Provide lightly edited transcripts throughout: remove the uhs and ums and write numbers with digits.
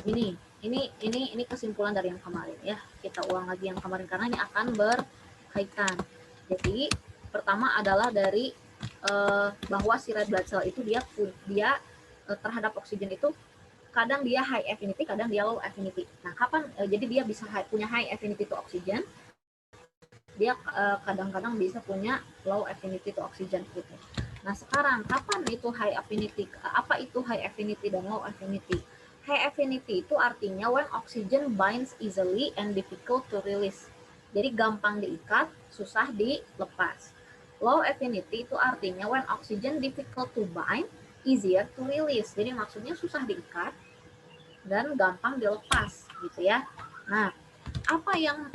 ini kesimpulan dari yang kemarin ya. Kita ulang lagi yang kemarin karena ini akan berkaitan. Jadi pertama adalah dari bahwa si red blood cell itu dia terhadap oksigen itu kadang dia high affinity, kadang dia low affinity. Nah, kapan jadi dia bisa punya high affinity to oxygen, dia kadang-kadang bisa punya low affinity to oxygen gitu. Nah, sekarang kapan itu high affinity? Apa itu high affinity dan low affinity? High affinity itu artinya when oxygen binds easily and difficult to release. Jadi gampang diikat, susah dilepas. Low affinity itu artinya when oxygen difficult to bind, easier to release. Jadi maksudnya susah diikat dan gampang dilepas gitu ya. Nah, apa yang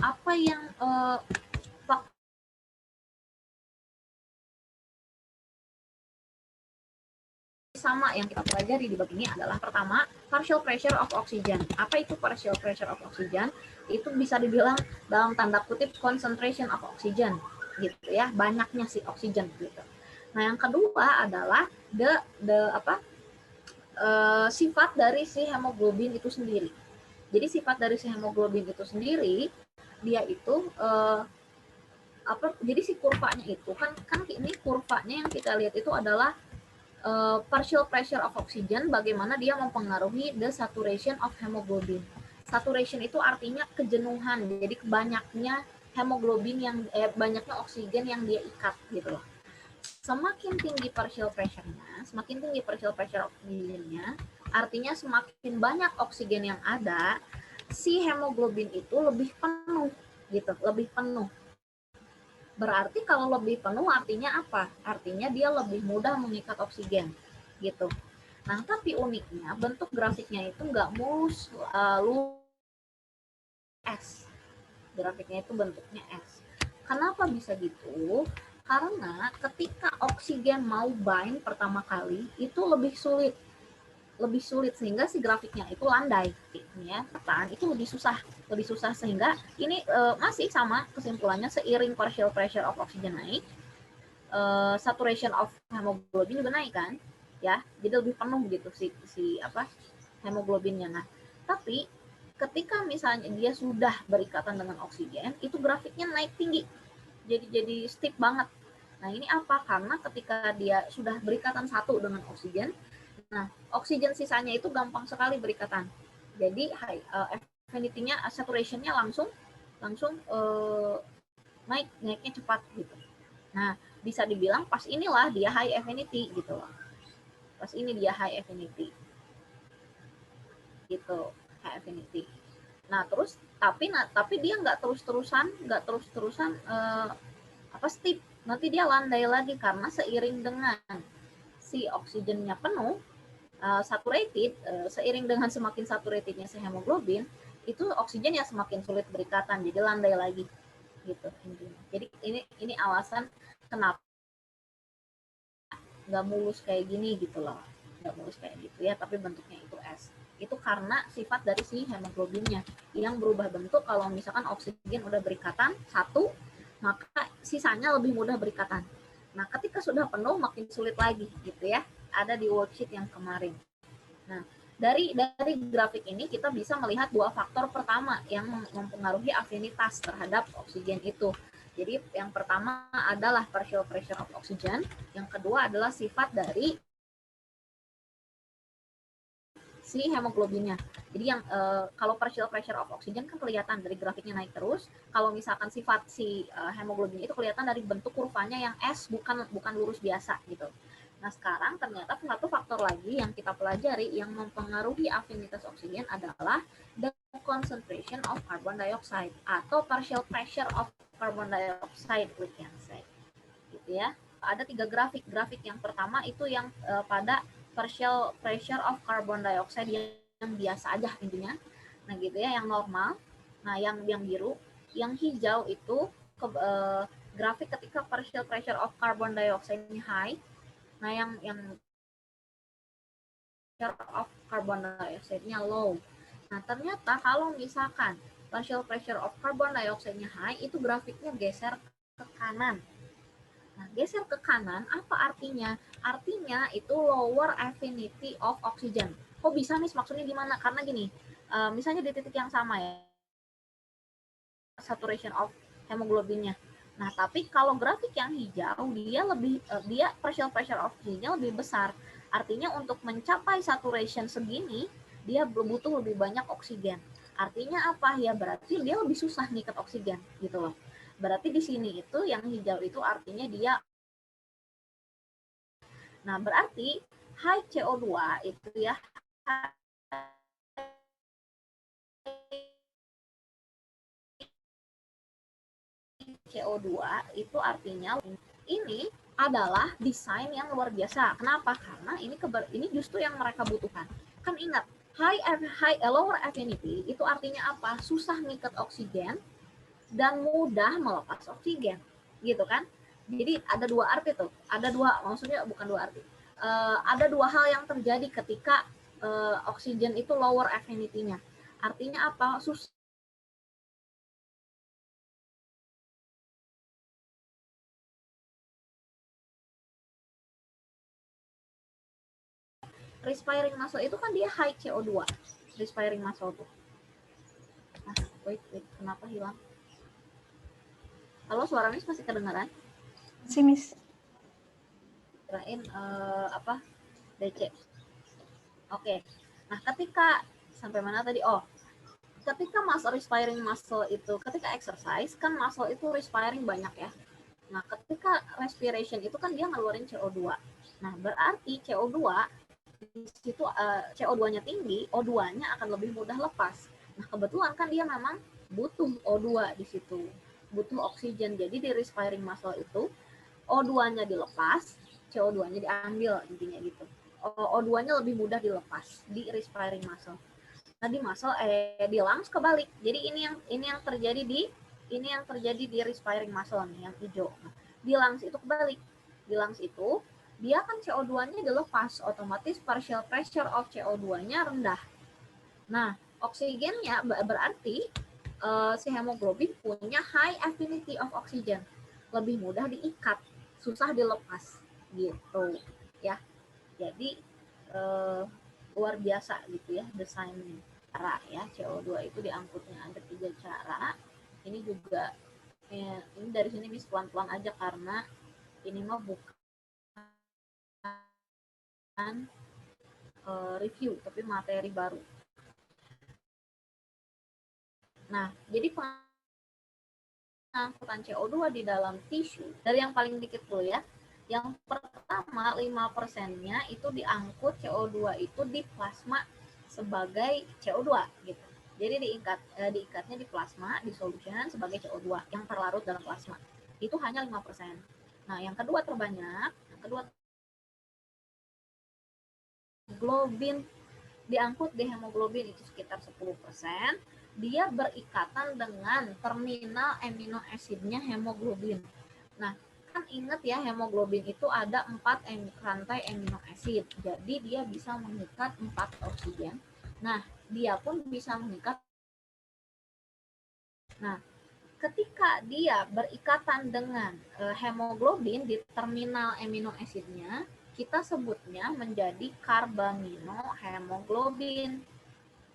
sama yang kita pelajari di bab ini adalah pertama, partial pressure of oxygen. Apa itu partial pressure of oxygen? Itu bisa dibilang dalam tanda kutip concentration of oxygen gitu ya, banyaknya si oksigen gitu. Nah, yang kedua adalah sifat dari si hemoglobin itu sendiri. Jadi sifat dari si hemoglobin itu sendiri dia itu jadi si kurvanya itu kan ini kurvanya yang kita lihat itu adalah partial pressure of oxygen, bagaimana dia mempengaruhi the saturation of hemoglobin. Saturation itu artinya kejenuhan, jadi banyaknya hemoglobin yang banyaknya oksigen yang dia ikat gitu loh. Semakin tinggi partial pressure-nya, semakin tinggi partial pressure oksigennya, artinya semakin banyak oksigen yang ada, si hemoglobin itu lebih penuh gitu, lebih penuh. Berarti kalau lebih penuh artinya apa? Artinya dia lebih mudah mengikat oksigen gitu. Nah, tapi uniknya bentuk grafiknya itu nggak mulus S. Grafiknya itu bentuknya S. Kenapa bisa gitu? Karena ketika oksigen mau bind pertama kali itu lebih sulit sehingga si grafiknya itu landai ya, itu lebih susah sehingga ini masih sama kesimpulannya, seiring partial pressure of oxygen naik, saturation of hemoglobin juga naik kan ya, jadi lebih penuh gitu si hemoglobinnya. Nah, tapi ketika misalnya dia sudah berikatan dengan oksigen, itu grafiknya naik tinggi, jadi steep banget. Nah, ini apa? Karena ketika dia sudah berikatan satu dengan oksigen, nah oksigen sisanya itu gampang sekali berikatan, jadi affinity-nya, saturation-nya langsung naiknya cepat gitu. Nah, bisa dibilang pas inilah dia high affinity gitu loh. Pas ini dia high affinity. Gitu, high affinity. Nah, terus tapi dia nggak terus-terusan steep. Nanti dia landai lagi karena seiring dengan si oksigennya penuh, saturated, seiring dengan semakin saturatednya si hemoglobin, itu oksigen yang semakin sulit berikatan, jadi landai lagi gitu intinya. Jadi ini alasan kenapa nggak mulus kayak gini gitu loh, nggak mulus kayak gitu ya, tapi bentuknya itu S. Itu karena sifat dari si hemoglobinnya yang berubah bentuk. Kalau misalkan oksigen udah berikatan satu, maka sisanya lebih mudah berikatan. Nah, ketika sudah penuh makin sulit lagi gitu ya. Ada di worksheet yang kemarin. Nah, dari grafik ini kita bisa melihat dua faktor pertama yang mempengaruhi afinitas terhadap oksigen itu. Jadi yang pertama adalah partial pressure of oxygen, yang kedua adalah sifat dari si hemoglobinnya. Jadi yang kalau partial pressure of oxygen kan kelihatan dari grafiknya naik terus. Kalau misalkan sifat si hemoglobin itu kelihatan dari bentuk kurvanya yang S, bukan lurus biasa gitu. Nah, sekarang ternyata satu faktor lagi yang kita pelajari yang mempengaruhi afinitas oksigen adalah the concentration of carbon dioxide atau partial pressure of carbon dioxide, we can say. Gitu ya. Ada 3 grafik. Grafik yang pertama itu yang pada partial pressure of carbon dioxide yang biasa aja intinya. Nah, gitu ya, yang normal. Nah, yang biru, yang hijau itu grafik ketika partial pressure of carbon dioxide-nya high. Nah, yang pressure of carbon dioxide-nya low. Nah, ternyata kalau misalkan partial pressure of carbon dioxide-nya high, itu grafiknya geser ke kanan. Nah, geser ke kanan apa artinya? Artinya itu lower affinity of oxygen. Kok bisa nih, maksudnya gimana? Karena gini, misalnya di titik yang sama ya, saturation of hemoglobinnya. Nah, tapi kalau grafik yang hijau dia pressure oksigennya lebih besar. Artinya untuk mencapai saturation segini dia butuh lebih banyak oksigen. Artinya apa ya? Berarti dia lebih susah ngikat oksigen gitu loh. Berarti di sini itu yang hijau itu artinya dia. Nah, berarti high CO2 itu ya CO2 itu artinya ini adalah desain yang luar biasa. Kenapa? Karena ini justru yang mereka butuhkan. Kan ingat, lower affinity itu artinya apa? Susah ngikat oksigen dan mudah melepas oksigen. Gitu kan? Jadi ada dua arti tuh. Maksudnya bukan dua arti. Ada dua hal yang terjadi ketika oksigen itu lower affinity-nya. Artinya apa? Susah respiring muscle itu kan dia high CO2. Respiring muscle tuh. Nah, wait, kenapa hilang? Halo, suara Miss masih kedengaran? Si Miss. Kirain apa? DC. Oke. Nah, ketika sampai mana tadi? Oh, ketika respiring muscle itu, ketika exercise kan muscle itu respiring banyak ya. Nah, ketika respiration itu kan dia ngeluarin CO2. Nah, berarti CO2 di situ CO2-nya tinggi, O2-nya akan lebih mudah lepas. Nah, kebetulan kan dia memang butuh O2 di situ, butuh oksigen. Jadi di respiring muscle itu O2-nya dilepas, CO2-nya diambil, intinya gitu. O2-nya lebih mudah dilepas di respiring muscle. Nah, di lungs kebalik. Jadi ini yang terjadi di respiring muscle nih, yang hijau. Nah, di lungs itu kebalik. Di lungs itu dia kan CO2-nya dilepas, otomatis partial pressure of CO2-nya rendah. Nah, oksigennya berarti si hemoglobin punya high affinity of oxygen, lebih mudah diikat, susah dilepas gitu ya. Jadi luar biasa gitu ya desainnya. Cara ya, CO2 itu diangkutnya ada 3 cara. Ini juga ini dari sini bisa pelan-pelan aja karena ini mah bukan review tapi materi baru. Nah, jadi pengangkutan CO2 di dalam tisu dari yang paling dikit dulu ya. Yang pertama 5%-nya itu diangkut CO2 itu di plasma sebagai CO2 gitu. Jadi diikatnya di plasma, di solution sebagai CO2 yang terlarut dalam plasma. Itu hanya 5%. Nah, yang kedua terbanyak, globin diangkut di hemoglobin itu sekitar 10%. Dia berikatan dengan terminal amino acidnya hemoglobin. Nah, kan ingat ya, hemoglobin itu ada 4 rantai amino acid. Jadi dia bisa mengikat 4 oksigen. Nah, dia pun bisa mengikat. Nah, ketika dia berikatan dengan hemoglobin di terminal amino acidnya, kita sebutnya menjadi karbaminohemoglobin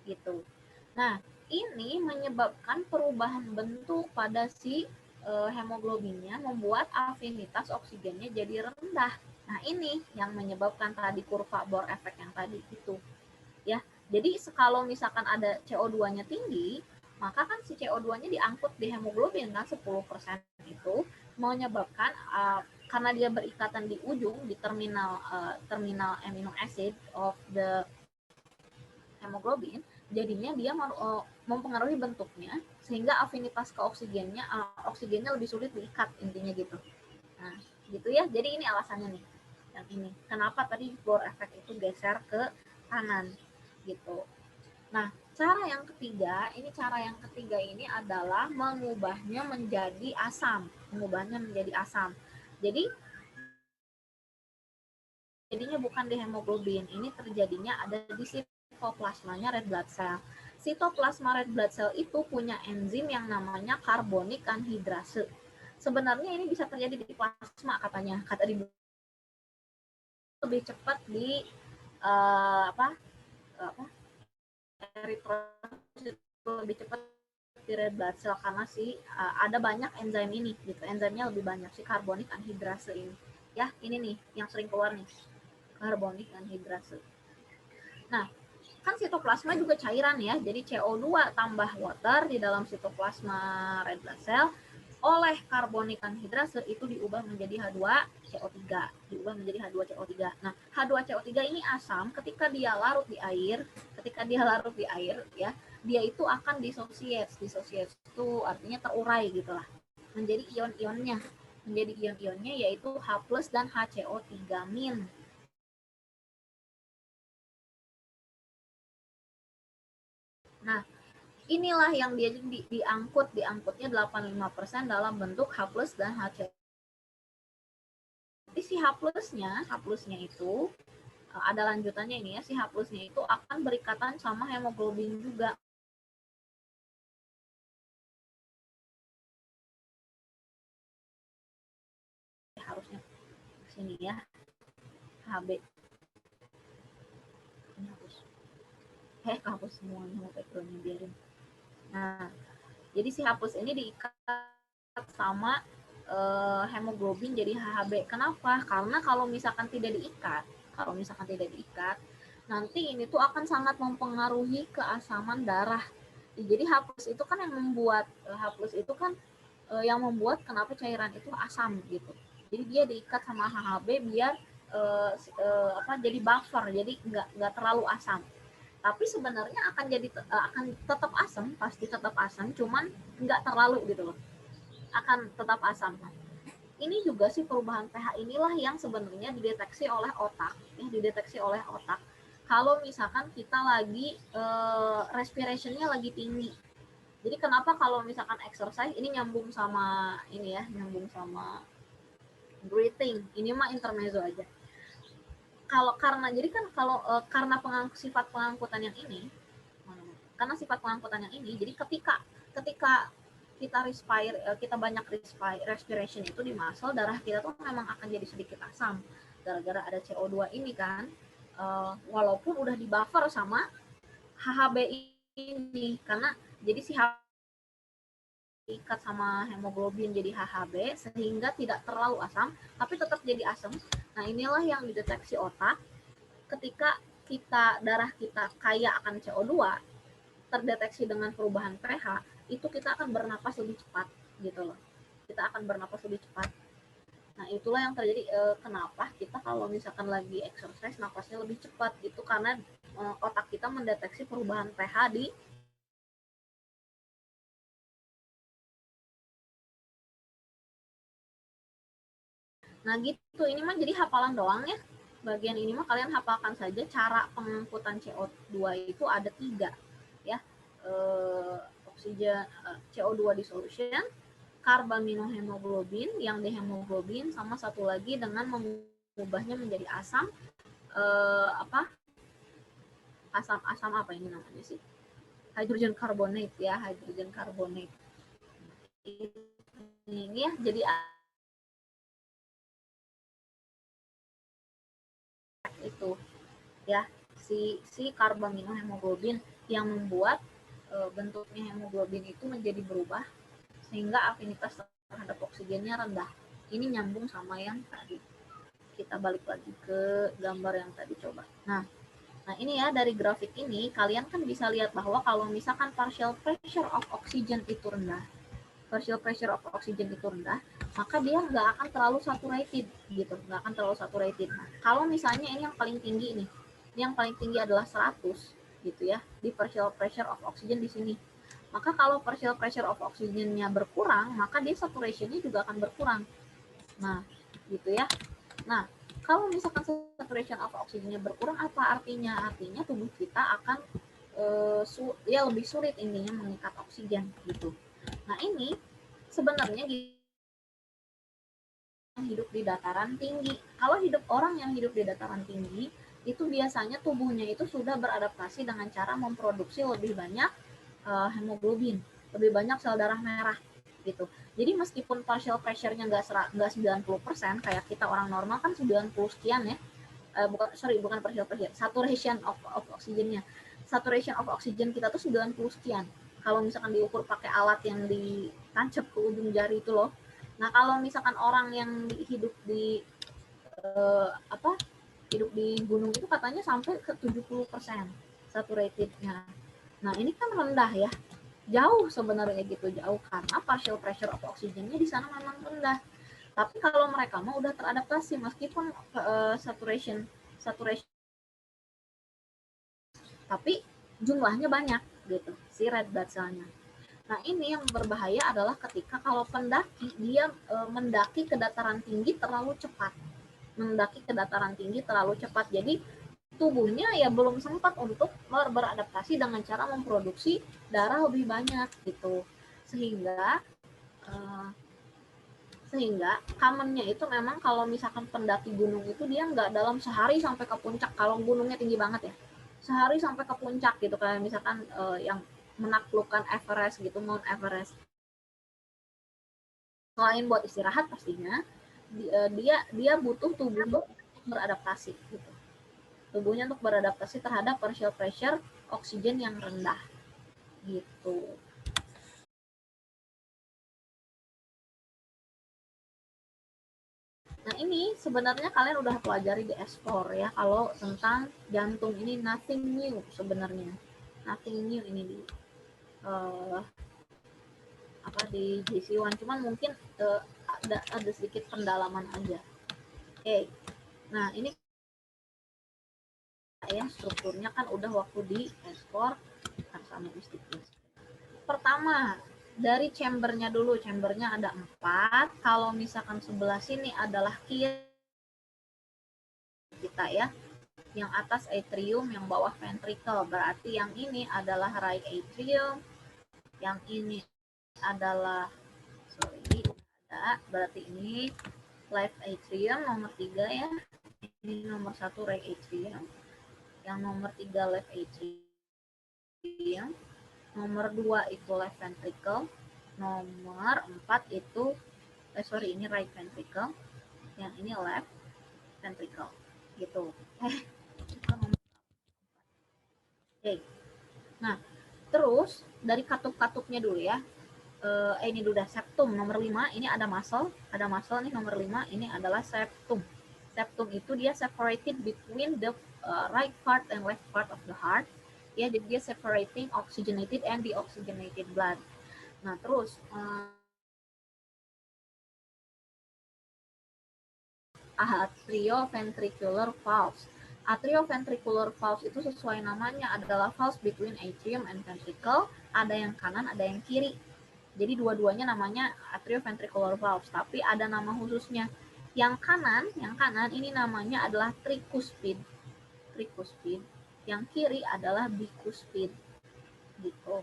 gitu. Nah, ini menyebabkan perubahan bentuk pada si hemoglobinnya, membuat afinitas oksigennya jadi rendah. Nah, ini yang menyebabkan tadi kurva Bohr effect yang tadi itu. Ya, jadi kalau misalkan ada CO2-nya tinggi, maka kan si CO2-nya diangkut di hemoglobin kan 10% itu menyebabkan karena dia berikatan di ujung di terminal amino acid of the hemoglobin, jadinya dia mempengaruhi bentuknya sehingga afinitas ke oksigennya lebih sulit diikat, intinya gitu. Nah, gitu ya. Jadi ini alasannya nih. Yang ini. Kenapa tadi Bohr effect itu geser ke kanan gitu. Nah, cara yang ketiga ini adalah mengubahnya menjadi asam. Jadi jadinya bukan di hemoglobin, ini terjadinya ada di sitoplasmanya red blood cell. Sitoplasma red blood cell itu punya enzim yang namanya karbonik anhidrase. Sebenarnya ini bisa terjadi di plasma katanya, kata di lebih cepat di eritrosit lebih cepat di red blood cell karena ada banyak enzim ini gitu, enzimnya lebih banyak si karbonik anhidrase ini ya. Ini nih yang sering keluar nih, karbonik anhidrase. Nah, kan sitoplasma juga cairan ya, jadi CO2 tambah water di dalam sitoplasma red blood cell oleh karbonik anhidrase itu diubah menjadi H2CO3, diubah menjadi H2CO3. Nah, H2CO3 ini asam ketika dia larut di air, ya, dia itu akan dissociate itu artinya terurai gitulah, menjadi ion-ionnya, yaitu H+ dan HCO3-. Nah, inilah yang dia diangkutnya 85% dalam bentuk H+ dan HCO. Jadi si H+nya itu ada lanjutannya ini ya, si H+nya itu akan berikatan sama hemoglobin juga. Harusnya sini ya, HB. Ini hapus semuanya, mau backgroundnya biarin. Nah, jadi si H+ ini diikat sama hemoglobin jadi HHB. Kenapa? Karena kalau misalkan tidak diikat, nanti ini tuh akan sangat mempengaruhi keasaman darah. Jadi H+ itu kan yang membuat yang membuat kenapa cairan itu asam gitu. Jadi dia diikat sama HHB biar jadi buffer, jadi nggak terlalu asam. Tapi sebenarnya akan tetap asam, pasti tetap asam, cuman nggak terlalu gitu loh. Akan tetap asam. Ini juga sih perubahan pH inilah yang sebenarnya dideteksi oleh otak, kalau misalkan kita lagi respirationnya lagi tinggi. Jadi kenapa kalau misalkan exercise, ini nyambung sama breathing. Ini mah intermezzo aja. Karena sifat pengangkutan yang ini, jadi ketika kita banyak respiration itu di muscle, darah kita tuh memang akan jadi sedikit asam gara-gara ada CO2 ini kan, walaupun udah di buffer sama HHB ini, karena jadi si ikat sama hemoglobin jadi HHB sehingga tidak terlalu asam tapi tetap jadi asam. Nah, inilah yang dideteksi otak ketika darah kita kaya akan CO2, terdeteksi dengan perubahan pH, itu kita akan bernapas lebih cepat gitu loh. Nah, itulah yang terjadi kenapa kita kalau misalkan lagi exercise napasnya lebih cepat gitu, karena otak kita mendeteksi perubahan pH di Nah gitu, ini mah jadi hafalan doang ya. Bagian ini mah kalian hafalkan saja. Cara pengangkutan CO2 itu ada 3 ya. Oksigen, CO2 dissolution, karbaminohemoglobin yang dihemoglobin, sama satu lagi dengan mengubahnya menjadi asam asam apa ini namanya sih? Hydrogen carbonate ya, hydrogen carbonate. Ini ya, jadi itu ya, si karbaminohemoglobin yang membuat bentuknya hemoglobin itu menjadi berubah sehingga afinitas terhadap oksigennya rendah. Ini nyambung sama yang tadi. Kita balik lagi ke gambar yang tadi coba. Nah ini ya, dari grafik ini kalian kan bisa lihat bahwa kalau misalkan partial pressure of oxygen itu rendah, maka dia nggak akan terlalu saturated gitu, Nah, kalau misalnya ini yang paling tinggi nih, yang paling tinggi adalah 100 gitu ya, di partial pressure of oxygen di sini. Maka kalau partial pressure of oxygennya berkurang, maka dia saturationnya juga akan berkurang. Nah, gitu ya. Nah, kalau misalkan saturation of oxygennya berkurang, apa artinya? Artinya tubuh kita akan lebih sulit intinya mengikat oksigen gitu. Nah, ini sebenarnya hidup di dataran tinggi. Kalau orang yang hidup di dataran tinggi, itu biasanya tubuhnya itu sudah beradaptasi dengan cara memproduksi lebih banyak hemoglobin, lebih banyak sel darah merah gitu. Jadi meskipun partial pressure-nya nggak 90% kayak kita orang normal kan 90 sekian ya, bukan partial pressure, saturation of oksigennya. saturation of oxygen kita tuh 90 sekian. Kalau misalkan diukur pakai alat yang ditancap ke ujung jari itu loh. Nah, kalau misalkan orang yang hidup di hidup di gunung itu katanya sampai ke 70% saturatednya. Nah, ini kan rendah ya. Jauh sebenarnya gitu, jauh karena partial pressure of oxygennya di sana memang rendah. Tapi kalau mereka mah udah teradaptasi meskipun saturation tapi jumlahnya banyak gitu si red blood cell-nya. Nah, ini yang berbahaya adalah ketika kalau pendaki dia mendaki ke dataran tinggi terlalu cepat. Mendaki ke dataran tinggi terlalu cepat. Jadi tubuhnya ya belum sempat untuk beradaptasi dengan cara memproduksi darah lebih banyak gitu. Sehingga commonnya itu memang kalau misalkan pendaki gunung itu dia nggak dalam sehari sampai ke puncak kalau gunungnya tinggi banget ya, sehari sampai ke puncak gitu, kayak misalkan yang menaklukkan Everest gitu, Mount Everest. Selain buat istirahat pastinya dia butuh tubuh untuk beradaptasi gitu, tubuhnya untuk beradaptasi terhadap partial pressure oksigen yang rendah gitu. Nah, ini sebenarnya kalian udah pelajari di S4 ya, kalau tentang jantung ini nothing new sebenarnya. Nothing new ini di di JC1, cuman mungkin ada sedikit pendalaman aja. Oke. Nah, ini ya strukturnya kan udah waktu di S4 sama sedikit. Pertama, dari chambernya dulu. Chambernya ada 4. Kalau misalkan sebelah sini adalah kiri kita ya, yang atas atrium, yang bawah ventricle. Berarti yang ini adalah right atrium, yang ini adalah berarti ini left atrium nomor 3 ya. Ini nomor 1 right atrium. Yang nomor 3 left atrium. Nomor 2 itu left ventricle. Nomor 4 itu ini right ventricle. Yang ini left ventricle. Gitu. Oke. Nah, terus dari katup-katupnya dulu ya. Ini udah septum nomor 5, ini ada muscle nih nomor 5, ini adalah septum. Septum itu dia separated between the right part and left part of the heart. Ya, jadi dia separating oxygenated and deoxygenated blood. Nah, terus atrioventricular valves. Atrioventricular valves itu sesuai namanya adalah valves between atrium and ventricle. Ada yang kanan, ada yang kiri. Jadi dua-duanya namanya atrioventricular valves, tapi ada nama khususnya. Yang kanan ini namanya adalah tricuspid. Yang kiri adalah bicuspid. Gitu.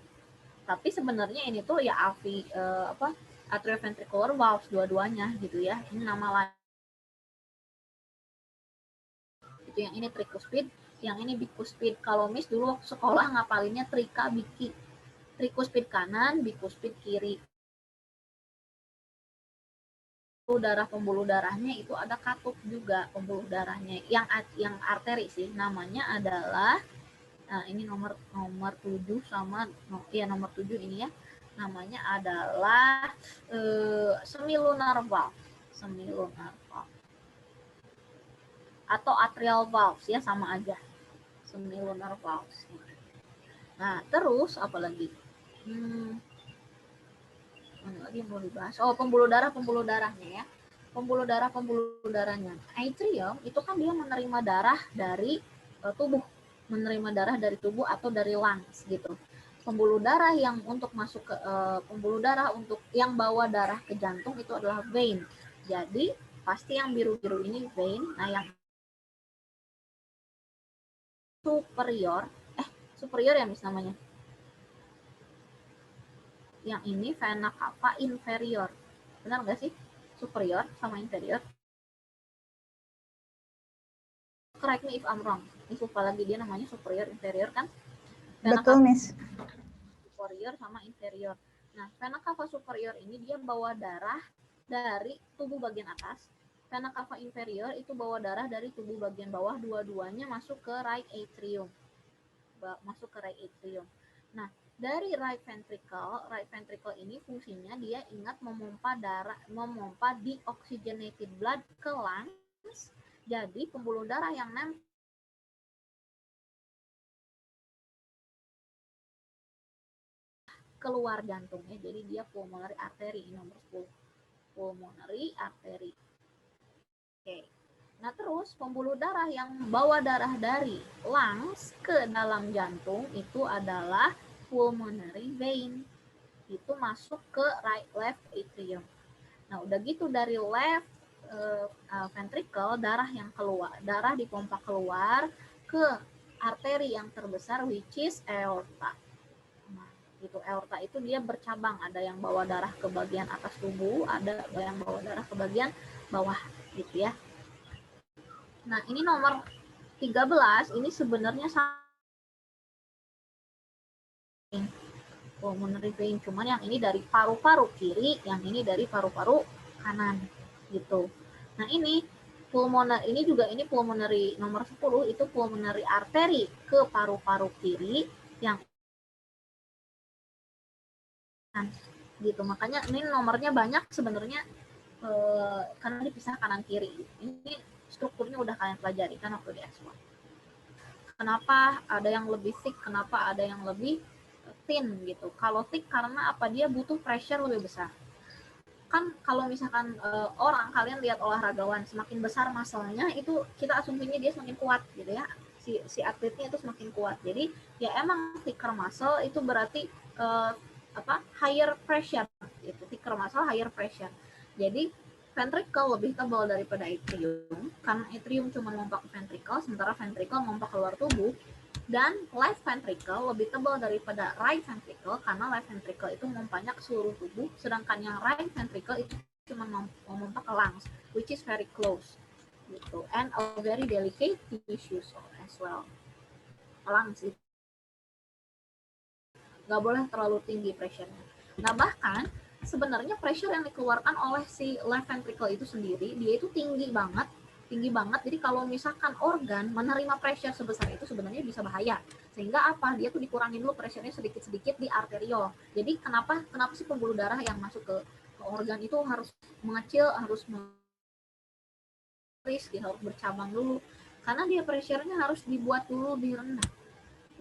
Tapi sebenarnya ini tuh ya atrioventricular valves dua-duanya gitu ya. Ini nama lain. Itu yang ini tricuspid, yang ini bicuspid. Kalau Miss dulu waktu sekolah ngapalinnya trika biki. Tricuspid kanan, bicuspid kiri. Pembuluh darahnya itu ada katup juga pembuluh darahnya, yang arteri sih namanya adalah ini nomor 7 sama nomor 7 ini ya, namanya adalah semilunar valve atau atrial valves ya, sama aja, semilunar valves. Nah, terus apa lagi lagi mau dibahas? Pembuluh darahnya ya. Pembuluh darahnya. Atrium itu kan dia menerima darah dari tubuh, atau dari lungs gitu. Pembuluh darah yang untuk masuk ke pembuluh darah untuk yang bawa darah ke jantung itu adalah vein. Jadi pasti yang biru-biru ini vein. Nah, yang superior ya Miss namanya. Yang ini vena cava inferior. Benar nggak sih? Superior sama inferior. Correct me if I'm wrong. Ini lupa lagi dia namanya superior inferior kan? Betul, Miss. Superior sama inferior. Nah, vena cava superior ini dia bawa darah dari tubuh bagian atas. Vena cava inferior itu bawa darah dari tubuh bagian bawah, dua-duanya masuk ke right atrium. masuk ke right atrium. Nah, dari right ventricle ini fungsinya dia ingat memompa deoxygenated blood ke lungs. Jadi pembuluh darah yang keluar jantungnya, jadi dia pulmonary artery, nomor 10, pulmonary artery. Oke. Nah, terus pembuluh darah yang bawa darah dari lungs ke dalam jantung itu adalah pulmonary vein. Itu masuk ke left atrium. Nah, udah gitu dari left ventricle, darah dipompa keluar ke arteri yang terbesar, which is aorta. Nah, gitu, aorta itu dia bercabang, ada yang bawa darah ke bagian atas tubuh, ada yang bawa darah ke bagian bawah, gitu ya. Nah, ini nomor 13, ini sebenarnya pulmonary vein, cuman yang ini dari paru-paru kiri, yang ini dari paru-paru kanan, gitu. Nah, ini pulmonary nomor 10, itu pulmonary artery ke paru-paru kiri, yang gitu. Makanya ini nomornya banyak sebenarnya karena dipisah kanan kiri. Ini strukturnya udah kalian pelajari kan waktu di S1. Kenapa ada yang lebih thick, kenapa ada yang lebih thin gitu. Kalau thick karena apa? Dia butuh pressure lebih besar. Kan kalau misalkan orang, kalian lihat olahragawan, semakin besar muscle-nya itu kita asumsinya dia semakin kuat gitu ya. Si atletnya itu semakin kuat. Jadi ya emang thicker muscle itu berarti higher pressure itu, thicker muscle higher pressure. Jadi ventricle lebih tebal daripada atrium, karena atrium cuma ngompak ke ventricle, sementara ventricle ngompak keluar tubuh. Dan left ventricle lebih tebal daripada right ventricle, karena left ventricle itu memompanya ke seluruh tubuh, sedangkan yang right ventricle itu cuma memompa ke lungs, which is very close gitu, and a very delicate tissues as well. Lungs itu nggak boleh terlalu tinggi pressure-nya. Nah, bahkan sebenarnya pressure yang dikeluarkan oleh si left ventricle itu sendiri, dia itu tinggi banget. Jadi kalau misalkan organ menerima pressure sebesar itu sebenarnya bisa bahaya. Sehingga apa? Dia tuh dikurangin dulu pressure-nya sedikit-sedikit di arteriol. Jadi kenapa sih pembuluh darah yang masuk ke organ itu harus mengecil, harus bercabang dulu. Karena dia pressure-nya harus dibuat dulu lebih rendah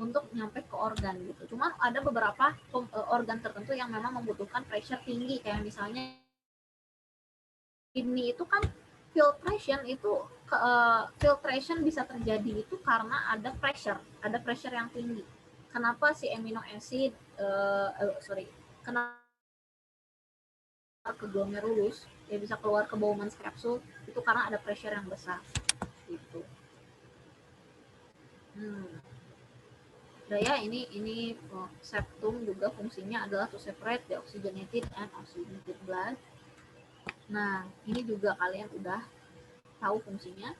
untuk nyampe ke organ gitu. Cuma ada beberapa organ tertentu yang memang membutuhkan pressure tinggi, kayak misalnya kidney itu kan filtration bisa terjadi itu karena ada pressure yang tinggi. Kenapa si amino acid kenapa ke glomerulus ya bisa keluar ke Bowman's capsule itu karena ada pressure yang besar gitu. Ya, ini septum juga fungsinya adalah to separate the oxygenated and oxygenated blood. Nah, ini juga kalian udah tahu fungsinya.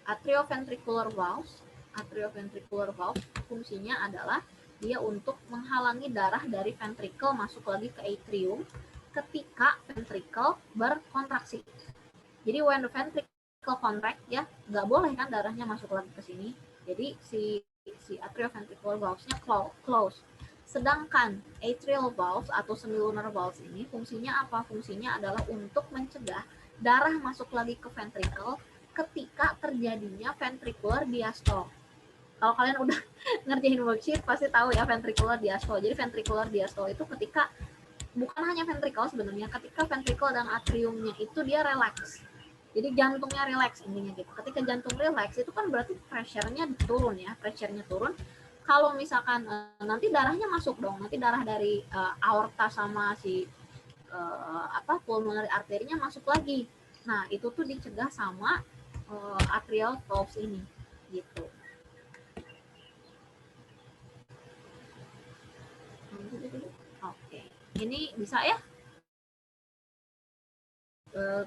Atrioventricular valves fungsinya adalah dia untuk menghalangi darah dari ventricle masuk lagi ke atrium ketika ventricle berkontraksi. Jadi when the ventricle contract ya nggak boleh kan darahnya masuk lagi ke sini. Jadi si atrioventricular valves-nya close. Sedangkan atrial valves atau semilunar valves ini fungsinya apa? Fungsinya adalah untuk mencegah darah masuk lagi ke ventricle ketika terjadinya ventricular diastole. Kalau kalian udah ngerjain worksheet pasti tahu ya ventricular diastole. Jadi ventricular diastole itu ketika bukan hanya ventricle sebenarnya, ketika ventricle dan atriumnya itu dia relax. Jadi jantungnya relax intinya gitu. Ketika jantung relax itu kan berarti pressure-nya turun ya, pressure-nya turun. Kalau misalkan nanti darahnya masuk dong, nanti darah dari aorta sama si pulmonary arterinya masuk lagi. Nah, itu tuh dicegah sama atrial valves ini gitu. Oke, ini bisa ya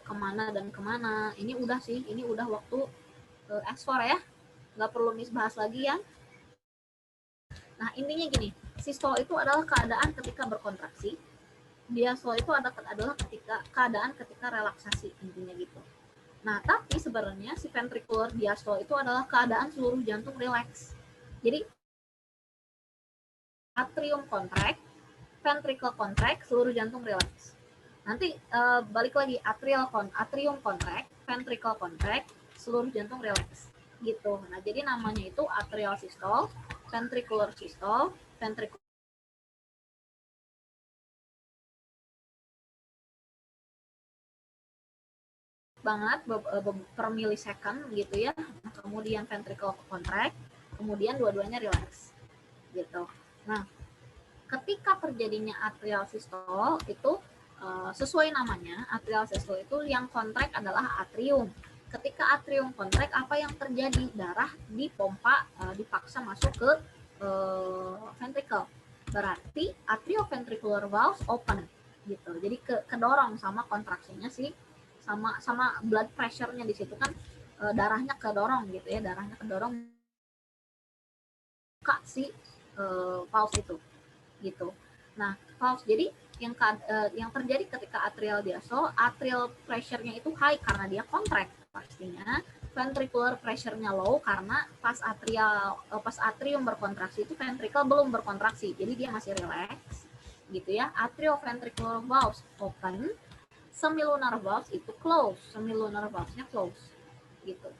kemana dan kemana. Ini udah sih, ini udah waktu ekspor ya, nggak perlu miss bahas lagi ya. Nah, intinya gini, sistole itu adalah keadaan ketika berkontraksi, diastole itu adalah keadaan ketika relaksasi, intinya gitu. Nah, tapi sebenarnya si ventricular diastole itu adalah keadaan seluruh jantung relax. Jadi atrium contract, ventricle contract, seluruh jantung relax. Nanti balik lagi atrium contract, ventricle contract, seluruh jantung relax. Gitu. Nah, jadi namanya itu atrial systole, ventricular systole, ventricular banget per milisecond gitu ya. Kemudian ventricle contract, kemudian dua-duanya relax. Gitu. Nah, ketika terjadinya atrial systole itu sesuai namanya, atrial systole itu yang kontrak adalah atrium. Ketika atrium kontrak, apa yang terjadi? Darah dipompa, dipaksa masuk ke ventricle. Berarti atrioventricular valve open gitu. Jadi kedorong sama kontraksinya sih, sama blood pressure-nya di situ kan darahnya kedorong gitu ya, darahnya kedorong buka si valve itu gitu. Nah, valve jadi yang terjadi ketika atrial diastole, atrial pressure-nya itu high karena dia contract pastinya, ventricular pressure-nya low karena pas atrium berkontraksi itu ventricle belum berkontraksi, jadi dia masih relax gitu ya. Atrioventricular valves open, semilunar valves itu close, semilunar valves-nya close gitu.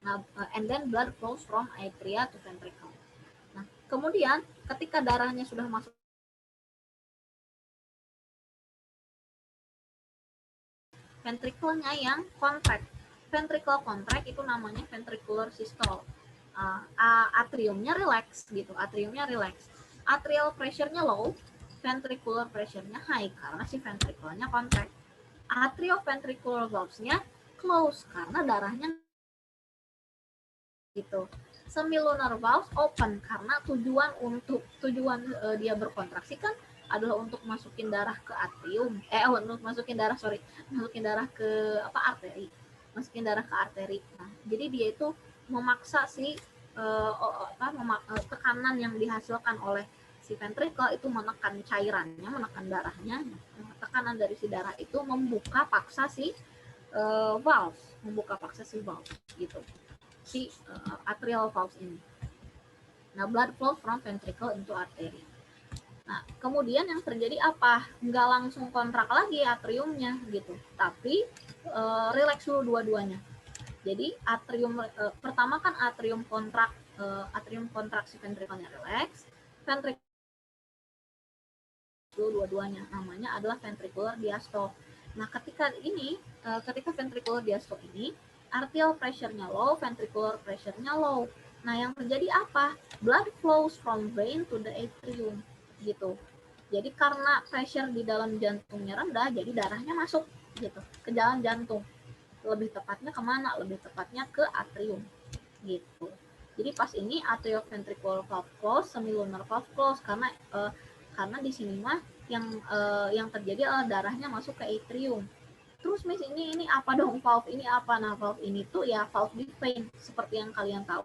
Nah, and then blood flows from atria to ventricle. Nah, kemudian ketika darahnya sudah masuk ventricle-nya yang contract. Ventricle contract itu namanya ventricular systole. Atriumnya relax gitu, atriumnya relax. Atrial pressure-nya low, ventricular pressure-nya high karena si ventricle-nya contract. Atrioventricular valves-nya close karena darahnya gitu. Semilunar valves open karena tujuan dia berkontraksi kan adalah untuk masukin darah ke atrium, untuk masukin darah ke arteri, masukin darah ke arteri. Nah, jadi dia itu memaksa si tekanan yang dihasilkan oleh si ventricle itu menekan cairannya, menekan darahnya. Tekanan dari si darah itu membuka paksa si valve gitu, si atrial valves ini. Nah, blood flow from ventricle into artery. Nah, kemudian yang terjadi apa? Nggak langsung kontrak lagi atriumnya gitu, tapi relax dulu dua-duanya. Jadi atrium pertama kan atrium kontraksi ventricle-nya relax, ventricle dua-duanya, namanya adalah ventricular diastole. Nah, ketika ventricular diastole ini arterial pressure-nya low, ventricular pressure-nya low. Nah, yang terjadi apa? Blood flows from vein to the atrium gitu. Jadi karena pressure di dalam jantungnya rendah, jadi darahnya masuk gitu ke jalan jantung. Lebih tepatnya kemana? Lebih tepatnya ke atrium gitu. Jadi pas ini atrioventricular valve close, semilunar valve close karena di sini mah yang terjadi adalah darahnya masuk ke atrium. Terus Miss ini apa dong valve ini apa? Nah, valve ini tuh ya valve di vein seperti yang kalian tahu.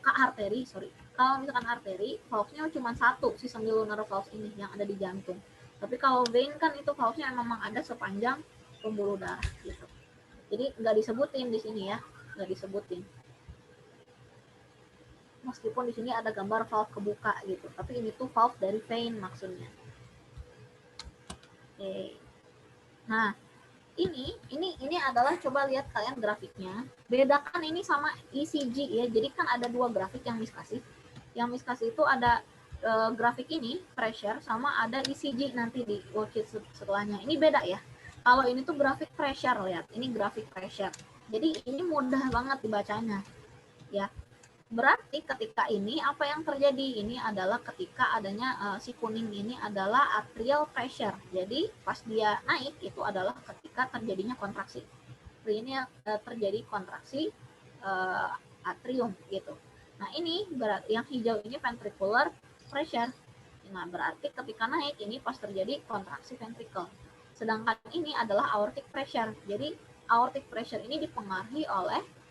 Ke arteri, sorry. Kalau misalkan arteri, valve-nya cuma satu, si semilunar valve ini yang ada di jantung. Tapi kalau vein kan itu valve-nya memang ada sepanjang pembuluh darah gitu. Jadi nggak disebutin di sini ya, nggak disebutin. Meskipun di sini ada gambar valve kebuka gitu, tapi ini tuh valve dari vein maksudnya. Oke. Nah, ini adalah coba lihat kalian grafiknya. Bedakan ini sama ECG ya. Jadi kan ada dua grafik yang Miss kasih. Yang Miss kasih itu ada grafik ini pressure sama ada ECG nanti di worksheet setelahnya. Ini beda ya. Kalau ini tuh grafik pressure, lihat. Ini grafik pressure. Jadi ini mudah banget dibacanya. Ya. Berarti ketika ini apa yang terjadi? Ini adalah ketika adanya si kuning ini adalah atrial pressure. Jadi pas dia naik itu adalah ketika terjadinya kontraksi. Ini terjadi kontraksi atrium gitu. Nah, ini berarti yang hijau ini ventricular pressure. Nah, berarti ketika naik ini pas terjadi kontraksi ventricle. Sedangkan ini adalah aortic pressure. Jadi aortic pressure ini dipengaruhi oleh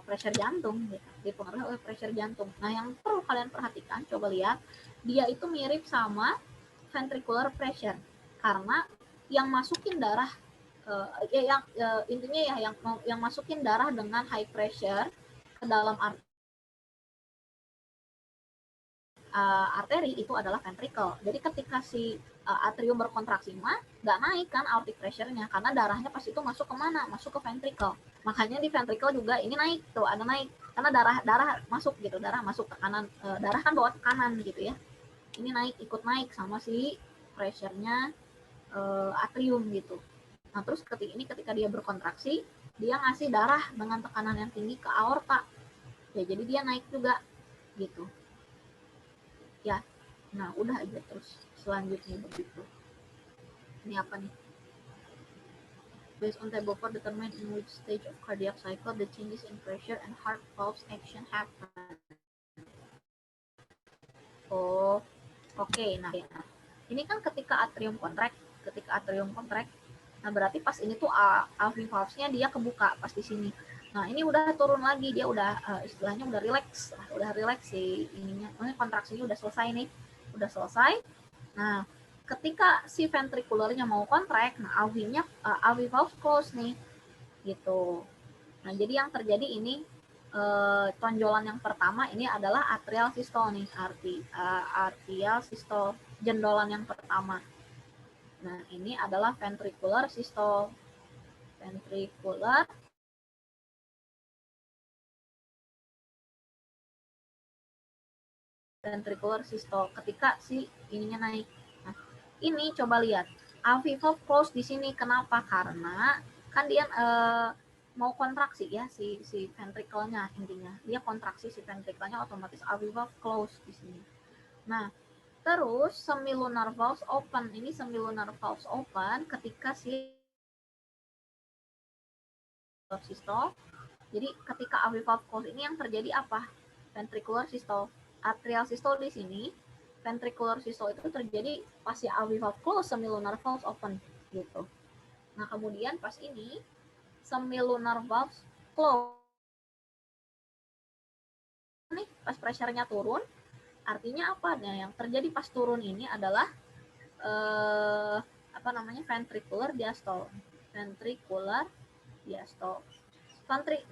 pressure jantung, gitu. Dipengaruhi oleh pressure jantung. Nah, yang perlu kalian perhatikan, coba lihat, dia itu mirip sama ventricular pressure karena yang masukin darah, intinya ya yang masukin darah dengan high pressure ke dalam arteri itu adalah ventricle. Jadi ketika si atrium berkontraksi mah nggak naik kan aortic pressure-nya karena darahnya pas itu masuk ke mana? Masuk ke ventricle. Makanya di ventricle juga ini naik tuh, ada naik karena darah masuk gitu, darah masuk ke kanan, darah kan bawa tekanan gitu ya. Ini naik, ikut naik sama si pressure-nya atrium gitu. Nah, terus ketika dia berkontraksi, dia ngasih darah dengan tekanan yang tinggi ke aorta. Ya, jadi dia naik juga gitu. Ya. Nah, udah aja terus selanjutnya begitu. Ini apa nih? Based on table 4, determine in which stage of cardiac cycle the changes in pressure and heart pulse action happen. Oh, oke. Nah, ini kan ketika atrium kontrakt, nah berarti pas ini tuh alveoli valves-nya dia kebuka pas di sini. Nah, ini udah turun lagi, dia udah istilahnya udah relax sih ininya. Kontraksinya udah selesai nih. Udah selesai. Nah, ketika si ventricularnya mau kontrak, nah alveoli valve close nih. Gitu. Nah, jadi yang terjadi ini tonjolan yang pertama ini adalah atrial systole nih, atrial systole, jendolan yang pertama. Nah, ini adalah ventricular systole. Ventricular systole ketika si ininya naik. Nah, ini coba lihat. Alveoli valve close di sini. Kenapa? Karena kan dia mau kontraksi ya si ventricle-nya, intinya. Dia kontraksi si ventricle-nya, otomatis alveoli valve close di sini. Nah, terus semilunar valves open. Ini semilunar valves open ketika si systole. Jadi ketika alveoli valve close ini yang terjadi apa? Ventricular systole. Atrial systole di sini, ventricular systole itu terjadi pas si alveoli valve close, semilunar valves open gitu. Nah, kemudian pas ini semilunar valves close. Nih, pas pressure-nya turun, artinya apa? Nah, yang terjadi pas turun ini adalah ventricular diastole.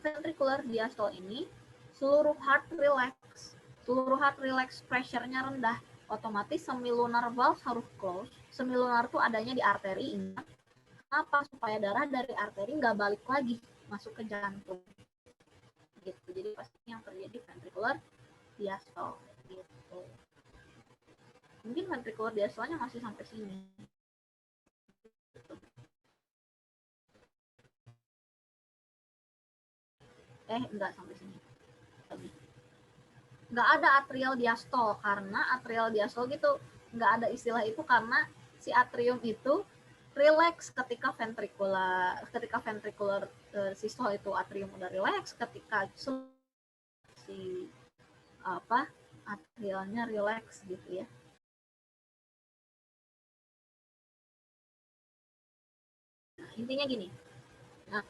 Ventricular diastole ini seluruh heart relax, pressure-nya rendah, otomatis semilunar valve harus close. Semilunar itu adanya di arteri, ingat. Kenapa? Supaya darah dari arteri nggak balik lagi masuk ke jantung. Gitu. Jadi pasti yang terjadi ventricular diastole. Gitu. Mungkin ventricular diastole-nya masih sampai sini. Enggak sampai sini. Nggak ada atrial diastole, karena atrial diastole gitu nggak ada istilah itu karena si atrium itu relax ketika ventricular systole itu atrium udah relax, ketika si atrialnya relax gitu ya. Nah, intinya gini. Nah,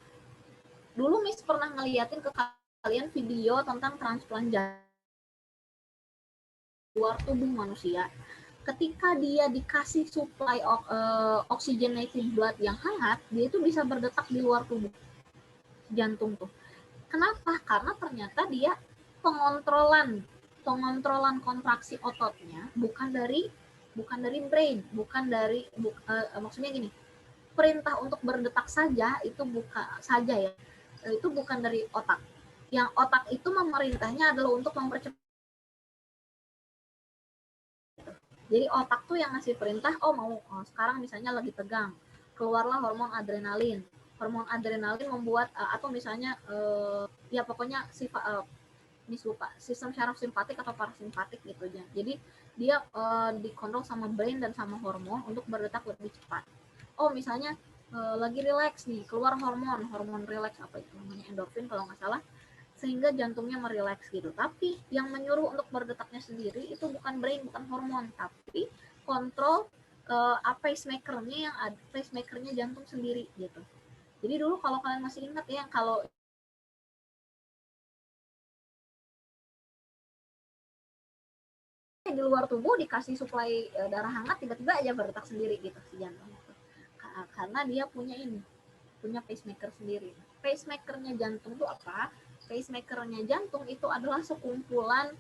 dulu Miss pernah ngeliatin ke kalian video tentang transplant jantung luar tubuh manusia. Ketika dia dikasih supply oxygenated blood yang hangat, dia itu bisa berdetak di luar tubuh jantung tuh. Kenapa? Karena ternyata dia pengontrolan kontraksi ototnya bukan dari brain, maksudnya gini, perintah untuk berdetak saja itu bukan dari otak. Yang otak itu memerintahnya adalah untuk mempercepat. Jadi otak tuh yang ngasih perintah, sekarang misalnya lagi tegang, keluarlah hormon adrenalin. Hormon adrenalin membuat atau misalnya ya pokoknya sistem syaraf simpatik atau parasimpatik gitu aja. Jadi dia dikontrol sama brain dan sama hormon untuk berdetak lebih cepat. Misalnya lagi relax nih, keluar hormon relax, apa itu namanya, endorfin kalau nggak salah, sehingga jantungnya merileks gitu. Tapi yang menyuruh untuk berdetaknya sendiri itu bukan brain, bukan hormon, tapi kontrol pacemaker-nya pacemaker-nya jantung sendiri gitu. Jadi dulu kalau kalian masih ingat ya, kalau di luar tubuh dikasih suplai darah hangat, tiba-tiba aja berdetak sendiri gitu si jantung. Karena dia punya pacemaker sendiri. Pacemaker-nya jantung itu apa? pacemakernya jantung itu adalah sekumpulan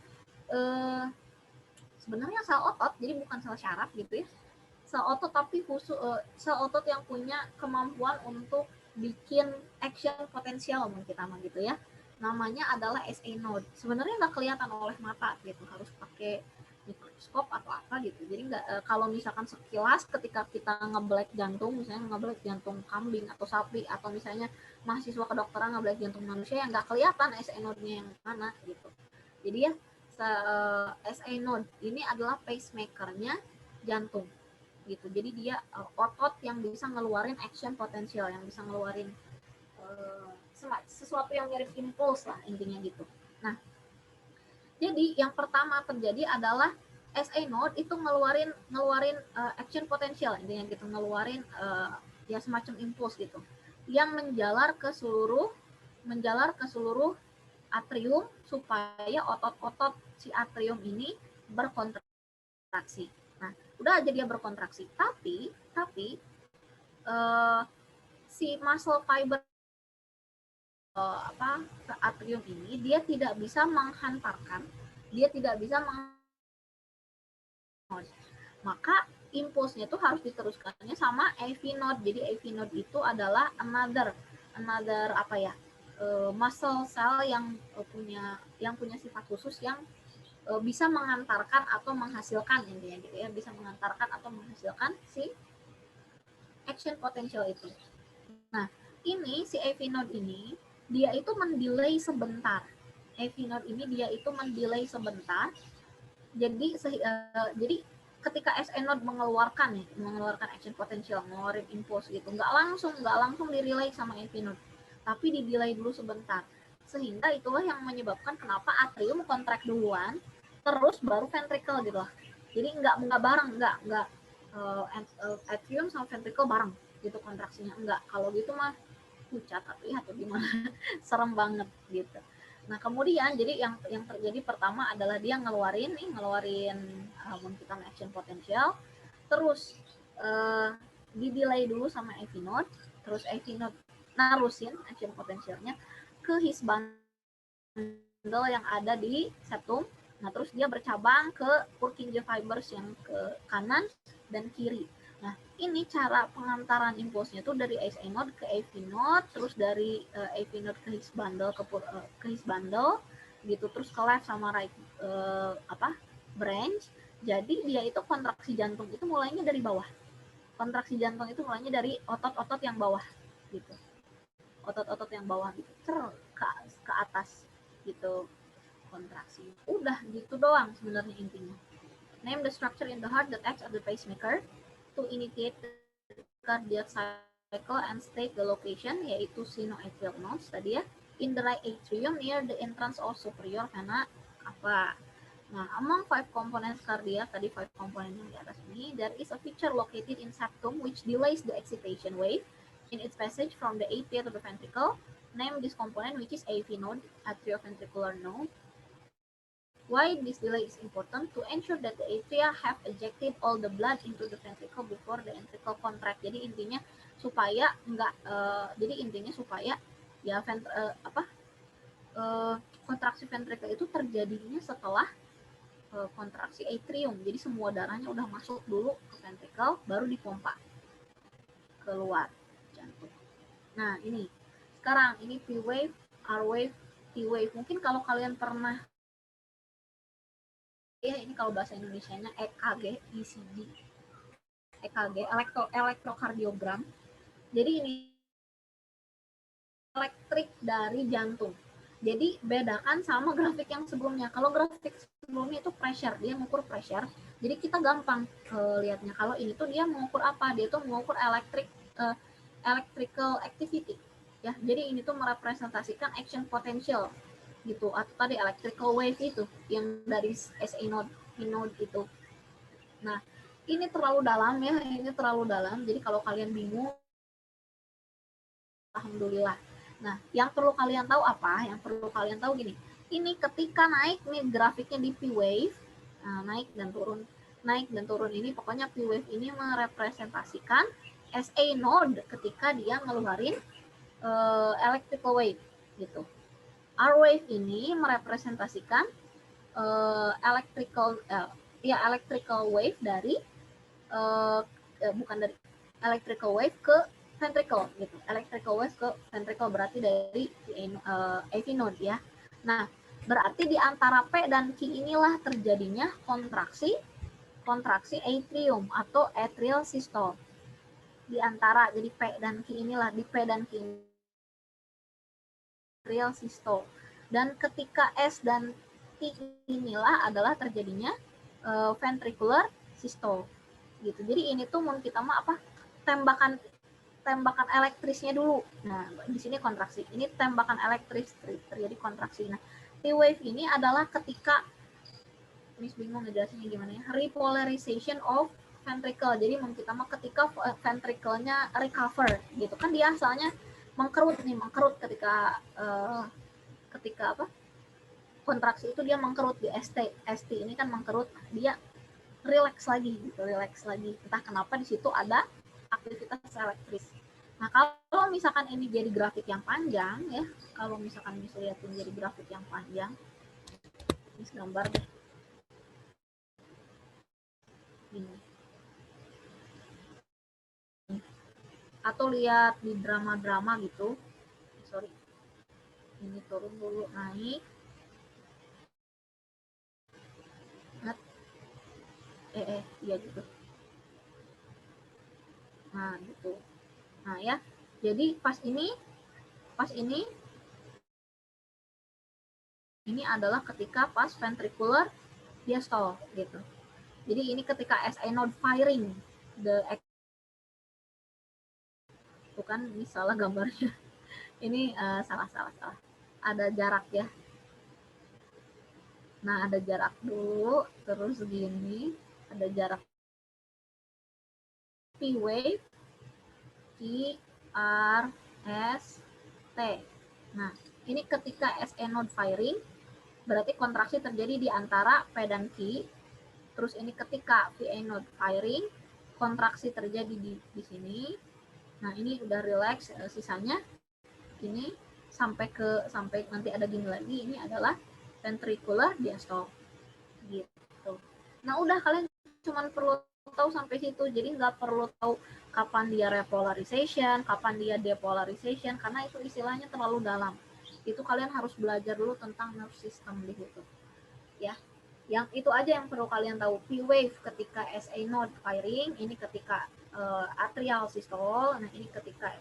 sebenarnya sel otot, jadi bukan sel syaraf gitu ya, sel otot tapi khusus sel otot yang punya kemampuan untuk bikin action potensial kita mah gitu ya. Namanya adalah SA node. Sebenarnya nggak kelihatan oleh mata gitu, harus pakai mikroskop atau apa gitu. Jadi nggak kalau misalkan sekilas ketika kita ngeblack jantung, misalnya ngeblack jantung kambing atau sapi, atau misalnya mahasiswa kedokteran ngeblack jantung manusia, yang nggak kelihatan SA node-nya yang mana gitu. Jadi ya SA node ini adalah pacemakernya jantung gitu. Jadi dia otot yang bisa ngeluarin action potensial, yang bisa ngeluarin sesuatu yang mirip impuls lah intinya gitu. Nah, jadi yang pertama terjadi adalah SA node itu ngeluarin action potensial intinya gitu, ngeluarin ya semacam impuls gitu, yang menjalar ke seluruh atrium supaya otot-otot si atrium ini berkontraksi. Nah, udah aja dia berkontraksi, tapi si muscle fiber ke atrium ini dia tidak bisa menghantarkan, maka impulsnya itu harus diteruskannya sama AV node. Jadi AV node itu adalah another muscle cell yang punya sifat khusus, yang bisa mengantarkan atau menghasilkan intinya gitu ya, bisa mengantarkan atau menghasilkan si action potential itu. Nah, ini si AV node ini dia itu mendelay sebentar. AV node ini dia itu mendelay sebentar. Jadi ketika SA node mengeluarkan action potential, mengeluarkan impulse gitu, nggak langsung direlay sama AV node, tapi di-delay dulu sebentar. Sehingga itulah yang menyebabkan kenapa atrium kontrak duluan, terus baru ventricle gitu lah. Jadi nggak bareng, nggak atrium sama ventricle bareng gitu kontraksinya, enggak. Kalau gitu mah pucat atau gimana, serem banget gitu. Nah, kemudian jadi yang terjadi pertama adalah dia ngeluarin kita action potential, terus di-delay dulu sama AV node, terus AV node narusin action potentialnya ke his bundle yang ada di septum. Nah, terus dia bercabang ke Purkinje fibers yang ke kanan dan kiri. Nah, ini cara pengantaran impulsnya tuh dari SA node ke AV node, terus dari AV node ke his bundle ke his bundle gitu, terus ke left sama right branch. Jadi dia itu kontraksi jantung itu mulainya dari bawah. Kontraksi jantung itu mulainya dari otot-otot yang bawah gitu. Otot-otot yang bawah gitu, ke atas gitu kontraksi. Udah gitu doang sebenarnya intinya. Name the structure in the heart that acts as the pacemaker to initiate the cardiac cycle and state the location, yaitu sinoatrial nodes tadi ya, in the right atrium near the entrance of superior vena cava. Nah, among 5 components cardiac, tadi 5 komponen yang di atas ini, there is a feature located in septum which delays the excitation wave in its passage from the atria to the ventricle. Name this component, which is AV node, atrioventricular node. Why this delay is important? To ensure that the atria have ejected all the blood into the ventricle before the ventricle contract. Jadi intinya supaya ya kontraksi ventricle itu terjadinya setelah kontraksi atrium. Jadi semua darahnya udah masuk dulu ke ventricle, baru dipompa keluar jantung. Nah, ini sekarang ini P wave, R wave, T wave. Mungkin kalau kalian pernah ya, ini kalau bahasa Indonesianya EKG, ECG, EKG, elektrokardiogram. Jadi ini elektrik dari jantung. Jadi bedakan sama grafik yang sebelumnya. Kalau grafik sebelumnya itu pressure, dia mengukur pressure. Jadi kita gampang lihatnya. Kalau ini tuh dia mengukur apa? Dia tuh mengukur electrical activity. Ya, jadi ini tuh merepresentasikan action potential gitu, atau tadi electrical wave itu yang dari SA node itu. Nah, ini terlalu dalam ya, jadi kalau kalian bingung, alhamdulillah. Nah, yang perlu kalian tahu apa? Yang perlu kalian tahu gini, ini ketika naik nih grafiknya di P wave, nah, naik dan turun ini, pokoknya P wave ini merepresentasikan SA node ketika dia ngeluarin electrical wave gitu. R wave ini merepresentasikan electrical wave dari bukan dari electrical wave ke ventricle gitu. Electrical wave ke ventricle berarti dari AV node ya. Nah, berarti di antara P dan Q inilah terjadinya kontraksi atrium atau atrial systole. Di antara jadi P dan Q inilah, di P dan Q atrial systole. Dan ketika S dan T inilah adalah terjadinya ventricular systole gitu. Jadi ini tuh mau kita mah apa? tembakan elektrisnya dulu. Nah, di sini kontraksi. Ini tembakan elektris terjadi kontraksi. Nah, T-wave ini adalah ketika ini bingung ngejelasinnya gimana ya? Repolarization of ventricle. Jadi kita mah ketika ventricle-nya recover gitu kan, dia asalnya mengkerut ketika apa? Kontraksi itu dia mengkerut di ST ini kan mengkerut, dia relax lagi gitu, entah kenapa di situ ada aktivitas elektris. Nah, kalau misalkan ini jadi grafik yang panjang ya, kalau misalkan bisa lihatin jadi grafik yang panjang, ini gambar deh ini, atau lihat di drama-drama gitu, sorry, ini turun dulu naik, iya gitu. Nah gitu. Nah ya, jadi pas ini adalah ketika pas ventricular diastole gitu. Jadi ini ketika SA node firing, bukan ini salah gambarnya. Ini salah. Ada jarak ya. Nah ada jarak dulu, terus gini, ada jarak P wave, Q, R, S, T. Nah ini ketika SA node firing, berarti kontraksi terjadi di antara P dan Q. Terus ini ketika VA node firing, kontraksi terjadi di sini. Nah ini udah relax, sisanya ini sampai nanti ada gini lagi, ini adalah ventricular diastole gitu. Nah udah, kalian cuma perlu tahu sampai situ, jadi nggak perlu tahu kapan dia repolarization, kapan dia depolarization, karena itu istilahnya terlalu dalam. Itu kalian harus belajar dulu tentang nerve system di situ ya. Yang itu aja yang perlu kalian tahu. P wave ketika SA node firing, ini ketika atrial systole, nah ini ketika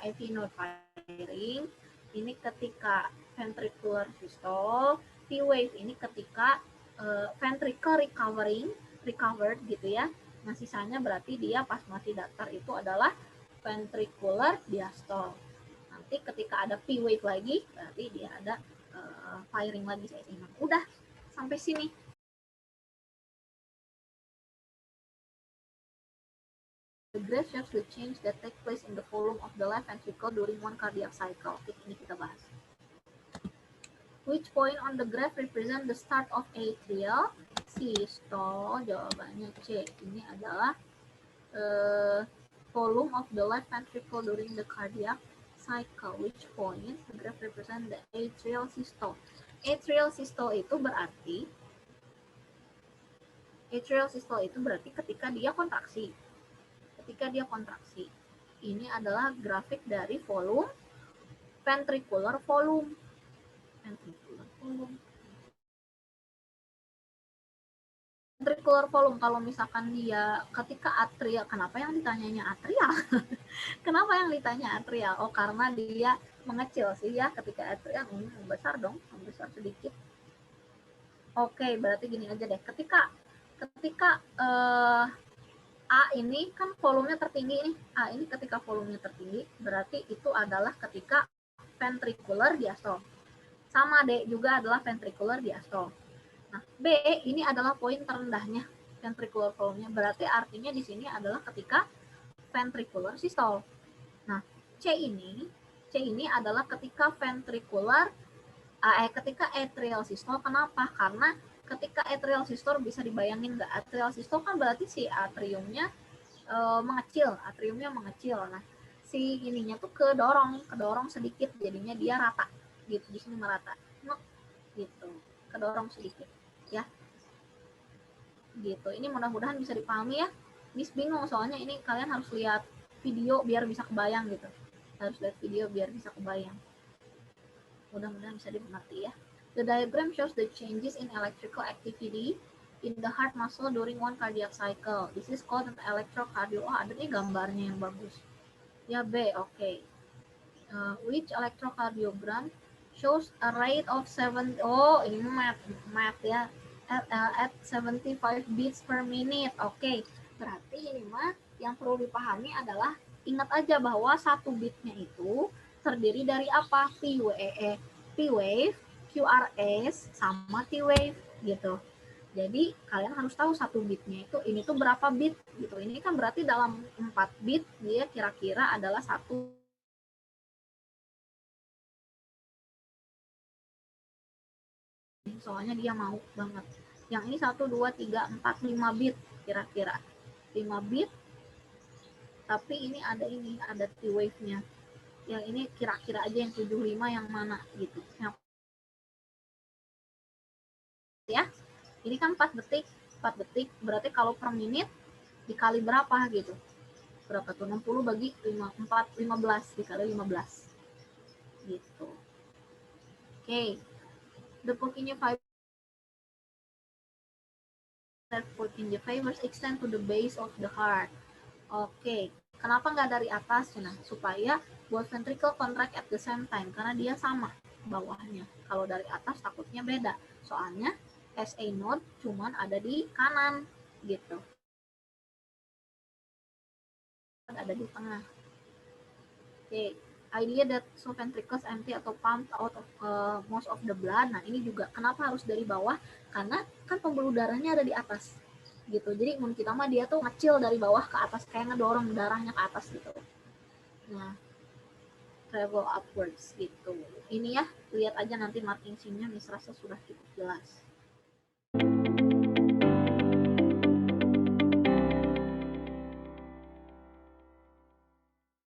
AV node firing, ini ketika ventricular systole. P wave ini ketika ventricle recovered gitu ya. Nah sisanya berarti dia pas masih datar itu adalah ventricular diastole. Nanti ketika ada P wave lagi, berarti dia ada firing lagi saya ingat. Udah sampai sini. The graph shows the change that take place in the volume of the left ventricle during one cardiac cycle. Ini kita bahas. Which point on the graph represent the start of atrial systole? Jawabannya C. Ini adalah volume of the left ventricle during the cardiac cycle. Which point the graph represent the atrial systole? Atrial systole itu berarti ketika dia kontraksi. Ini adalah grafik dari volume, ventricular volume. Ventricular volume kalau misalkan dia ketika atrial, kenapa yang ditanyanya atrial? Kenapa yang ditanya atrial? Oh karena dia mengecil sih ya, ketika atrial membesar dong, membesar sedikit. Oke, berarti gini aja deh. Ketika A ini kan volumenya tertinggi nih. A ini ketika volumenya tertinggi, berarti itu adalah ketika ventricular diastole. Sama D juga adalah ventricular diastole. Nah, B ini adalah poin terendahnya ventricular volume-nya. Berarti artinya di sini adalah ketika ventricular systole. Nah, C ini adalah ketika ketika atrial systole. Kenapa? Karena ketika atrial systole bisa dibayangin nggak? Atrial systole kan berarti si atriumnya mengecil. Nah, si ininya tuh kedorong sedikit, jadinya dia rata. gitu, di sini merata, gitu, kedorong sedikit ya, gitu. Ini mudah-mudahan bisa dipahami ya. Miss bingung soalnya ini kalian harus lihat video biar bisa kebayang gitu, harus lihat video biar bisa kebayang. Mudah-mudahan bisa dimengerti ya. The diagram shows the changes in electrical activity in the heart muscle during one cardiac cycle. This is called an electrocardiogram. Oh, ada nih gambarnya yang bagus. Ya B, oke. Okay. Which electrocardiogram shows a rate of 7, oh ini math ya, at 75 beats per minute. Oke, okay. Berarti ini mah yang perlu dipahami adalah ingat aja bahwa satu bitnya itu terdiri dari apa? P-wave, QRS, sama T-wave gitu. Jadi kalian harus tahu satu bitnya itu ini tuh berapa bit gitu. Ini kan berarti dalam 4 bit dia kira-kira adalah satu, soalnya dia mau banget. Yang ini 1, 2, 3, 4, 5 bit kira-kira. 5 bit, tapi ini ada T-wave-nya. Yang ini kira-kira aja yang 75 yang mana gitu. Yang ya, ini kan 4 detik. 4 detik berarti kalau per menit dikali berapa gitu. Berapa tuh? 60 bagi 15 dikali 15. Gitu. Oke. Okay. The Purkinje fibers extend to the base of the heart. Oke, okay. Kenapa nggak dari atas? Nah, supaya both ventricle contract at the same time, karena dia sama bawahnya. Kalau dari atas takutnya beda, soalnya SA node cuman ada di kanan, gitu. Ada di tengah. Oke, okay. Idea that so ventricles empty atau pump out of most of the blood. Nah, ini juga kenapa harus dari bawah? Karena kan pembuluh darahnya ada di atas. Gitu. Jadi menurut kita mah dia tuh ngecil dari bawah ke atas, kayak ngedorong darahnya ke atas gitu. Nah, travel upwards gitu. Ini ya, lihat aja nanti marking scene-nya, Miss rasa sudah cukup jelas.